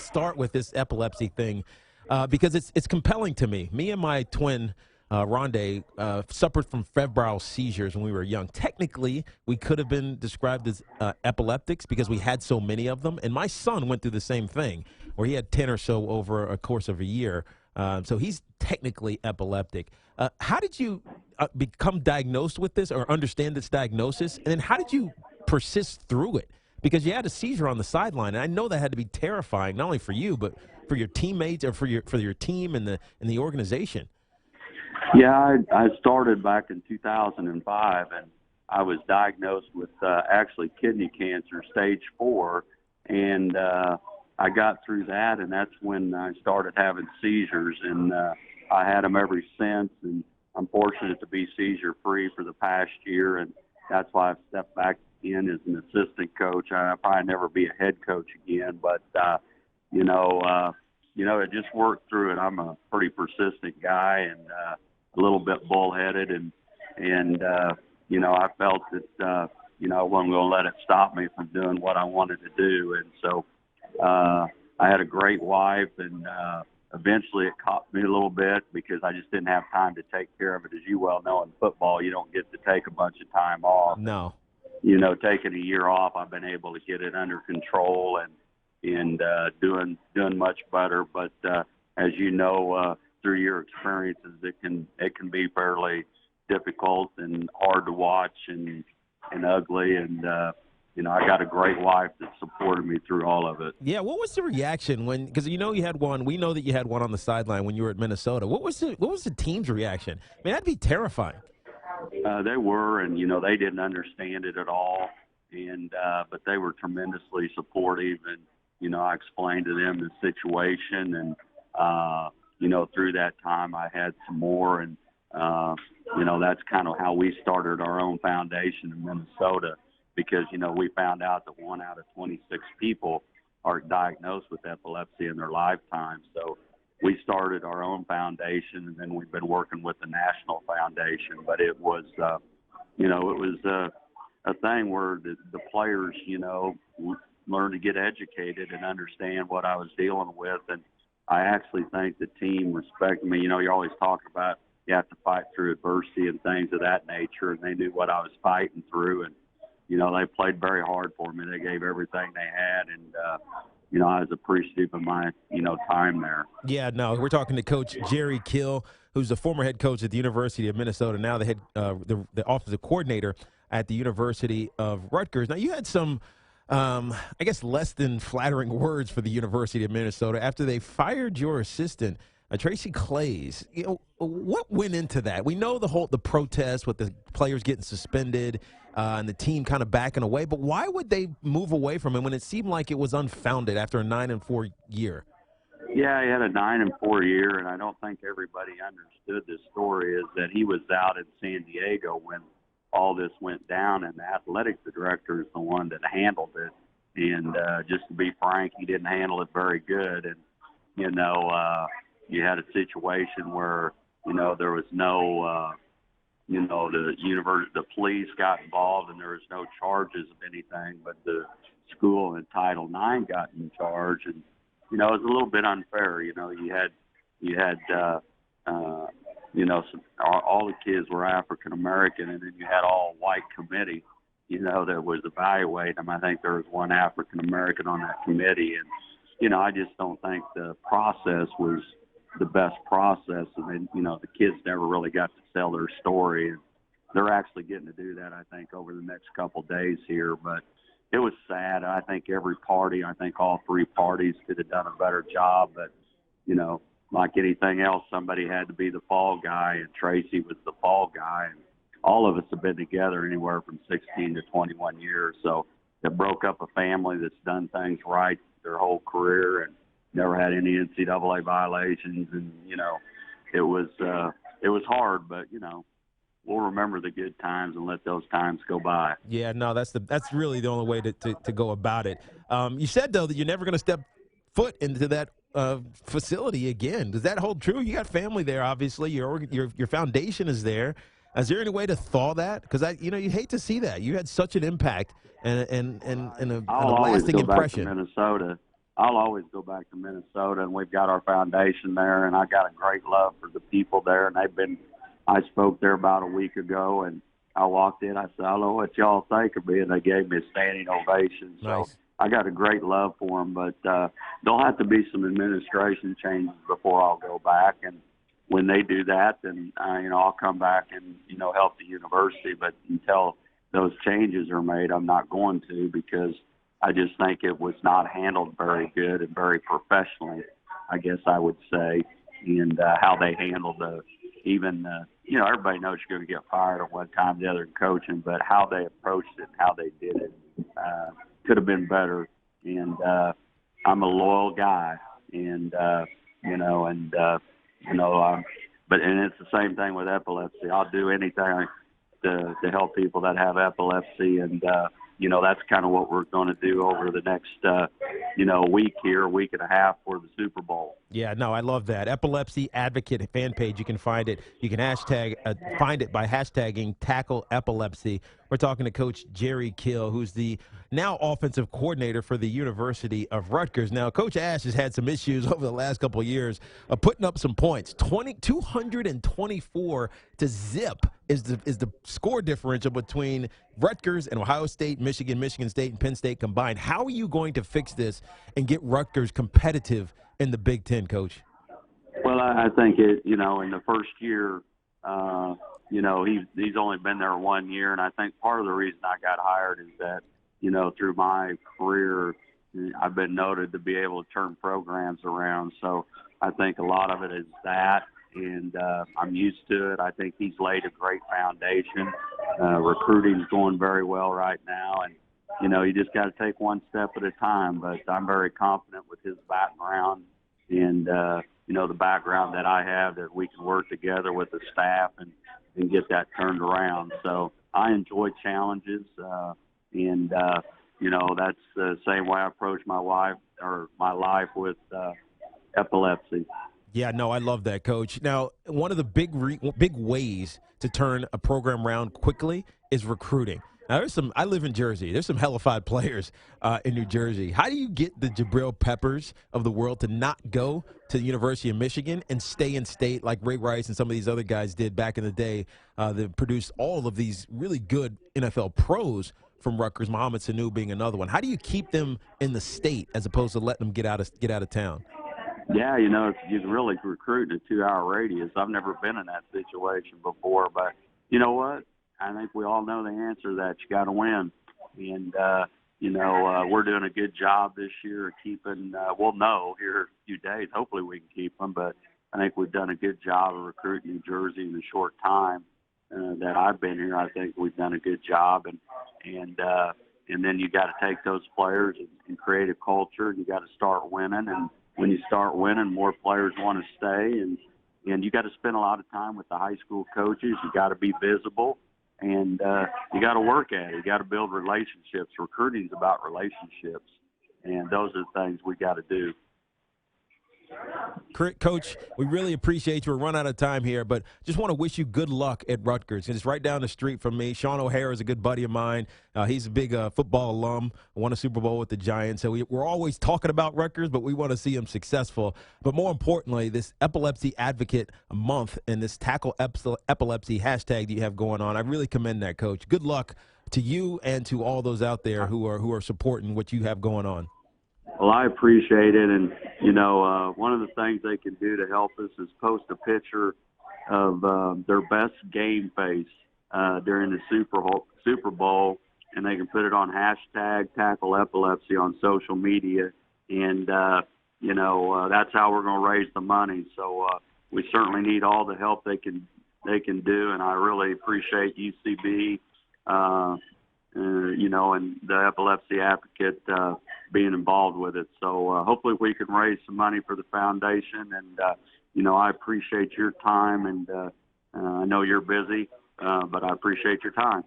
start with this epilepsy thing because it's compelling to me. Me and my twin, Rondé, suffered from febrile seizures when we were young. Technically, we could have been described as epileptics because we had so many of them. And my son went through the same thing, where he had 10 or so over a course of a year. So he's technically epileptic. How did you become diagnosed with this or understand this diagnosis? And then how did you persist through it? Because you had a seizure on the sideline, and I know that had to be terrifying, not only for you, but for your teammates or for your team and the organization. Yeah, I started back in 2005, and I was diagnosed with actually kidney cancer, stage 4, and I got through that, and that's when I started having seizures, and I had them ever since, and I'm fortunate to be seizure-free for the past year, and that's why I've stepped back in as an assistant coach. I'll probably never be a head coach again, but I just worked through it. I'm a pretty persistent guy and a little bit bullheaded, and I felt that I wasn't going to let it stop me from doing what I wanted to do, and so I had a great wife, and eventually it caught me a little bit because I just didn't have time to take care of it. As you well know, in football, you don't get to take a bunch of time off. No. Taking a year off, I've been able to get it under control and doing much better. But as you know, through your experiences, it can be fairly difficult and hard to watch and ugly. And I got a great wife that supported me through all of it. Yeah, what was the reaction because you had one? We know that you had one on the sideline when you were at Minnesota. What was the team's reaction? I mean, that'd be terrifying. They were, and they didn't understand it at all, and but they were tremendously supportive, and I explained to them the situation, and through that time I had some more, and that's kind of how we started our own foundation in Minnesota, because we found out that 1 out of 26 people are diagnosed with epilepsy in their lifetime. So we started our own foundation, and then we've been working with the national foundation. But it was, a thing where the players, learned to get educated and understand what I was dealing with. And I actually think the team respected me. You always talk about you have to fight through adversity and things of that nature, and they knew what I was fighting through. And, they played very hard for me. They gave everything they had, and, I was appreciative of my, time there. Yeah, no, we're talking to Coach Jerry Kill, who's the former head coach at the University of Minnesota, now the head, the offensive coordinator at the University of Rutgers. Now, you had some, I guess, less than flattering words for the University of Minnesota after they fired your assistant, Tracy Clays. What went into that? We know the protest with the players getting suspended and the team kind of backing away, but why would they move away from him when it seemed like it was unfounded after a 9-4 year? Yeah, he had a 9-4 year, and I don't think everybody understood this story, is that he was out in San Diego when all this went down, and the athletic director is the one that handled it. And just to be frank, he didn't handle it very good. And, you had a situation where, there was no, the police got involved, and there was no charges of anything, but the school in Title IX got in charge. And, it was a little bit unfair. You had all the kids were African American, and then you had all white committee, that was evaluating them. I think there was one African American on that committee, and I just don't think the process was the best process. And then, the kids never really got to tell their story, and they're actually getting to do that, I think, over the next couple days here. But it was sad. I think all three parties could have done a better job, but like anything else, somebody had to be the fall guy, and Tracy was the fall guy. And all of us have been together anywhere from 16 to 21 years. So it broke up a family that's done things right their whole career and never had any NCAA violations. And, it was hard, but, we'll remember the good times and let those times go by. Yeah, no, that's really the only way to go about it. You said, though, that you're never going to step foot into that facility again. Does that hold true? You got family there, obviously. Your foundation is there. Is there any way to thaw that? Because you hate to see that. You had such an impact and a lasting impression. Back to Minnesota. I'll always go back to Minnesota, and we've got our foundation there, and I got a great love for the people there, and they've been. I spoke there about a week ago, and I walked in. I said, "I don't know what y'all think of me," and they gave me a standing ovation. So Nice. I got a great love for them, but there'll have to be some administration changes before I'll go back. And when they do that, then I'll come back and help the university. But until those changes are made, I'm not going to, because I just think it was not handled very good and very professionally, I guess I would say, and how they handled everybody knows you're going to get fired at one time or the other in coaching, but how they approached it and how they did it could have been better. And I'm a loyal guy, and but it's the same thing with epilepsy. I'll do anything to help people that have epilepsy, and that's kind of what we're going to do over the next week and a half for the Super Bowl. Yeah, no, I love that. Epilepsy Advocate fan page. You can find it. You can find it by hashtagging Tackle Epilepsy. We're talking to Coach Jerry Kill, who's the now offensive coordinator for the University of Rutgers. Now, Coach Ash has had some issues over the last couple of years of putting up some points. 224 to zip is the score differential between Rutgers and Ohio State, Michigan State, and Penn State combined. How are you going to fix this and get Rutgers competitive in the Big Ten, Coach? Well, I think in the first year, he's only been there 1 year, and I think part of the reason I got hired is that, through my career, I've been noted to be able to turn programs around. So I think a lot of it is that, and I'm used to it. I think he's laid a great foundation. Recruiting's going very well right now, and you just got to take one step at a time. But I'm very confident with his background and the background that I have, that we can work together with the staff and get that turned around. So I enjoy challenges, and that's the same way I approach my life with epilepsy. Yeah, no, I love that, Coach. Now, one of the big ways to turn a program around quickly is recruiting. Now, I live in Jersey. There's some hellified players in New Jersey. How do you get the Jabril Peppers of the world to not go to the University of Michigan and stay in state like Ray Rice and some of these other guys did back in the day that produced all of these really good NFL pros from Rutgers, Mohamed Sanu being another one? How do you keep them in the state as opposed to letting them get out of town? Yeah, you can really recruit in a 2-hour radius. I've never been in that situation before, but you know what? I think we all know the answer to that. You got to win. And, we're doing a good job this year of keeping, we'll know here in a few days. Hopefully we can keep them, but I think we've done a good job of recruiting New Jersey in the short time that I've been here. I think we've done a good job. And then you got to take those players and create a culture, and you got to start winning. And when you start winning, more players want to stay. And you got to spend a lot of time with the high school coaches. You got to be visible. And you got to work at it. You got to build relationships. Recruiting is about relationships, and those are the things we got to do. Coach, we really appreciate you. We're running out of time here, but just want to wish you good luck at Rutgers. It's right down the street from me. Sean O'Hara is a good buddy of mine. He's a big football alum, won a Super Bowl with the Giants. So we're always talking about Rutgers, but we want to see him successful. But more importantly, this Epilepsy Advocate Month and this Tackle Epilepsy hashtag that you have going on, I really commend that, Coach. Good luck to you and to all those out there who are supporting what you have going on. Well, I appreciate it, and one of the things they can do to help us is post a picture of their best game face during the Super Bowl, and they can put it on hashtag Tackle Epilepsy on social media, and that's how we're going to raise the money. So we certainly need all the help they can do, and I really appreciate UCB. And the Epilepsy Advocate being involved with it. So hopefully we can raise some money for the foundation. And, I appreciate your time, and I know you're busy, but I appreciate your time.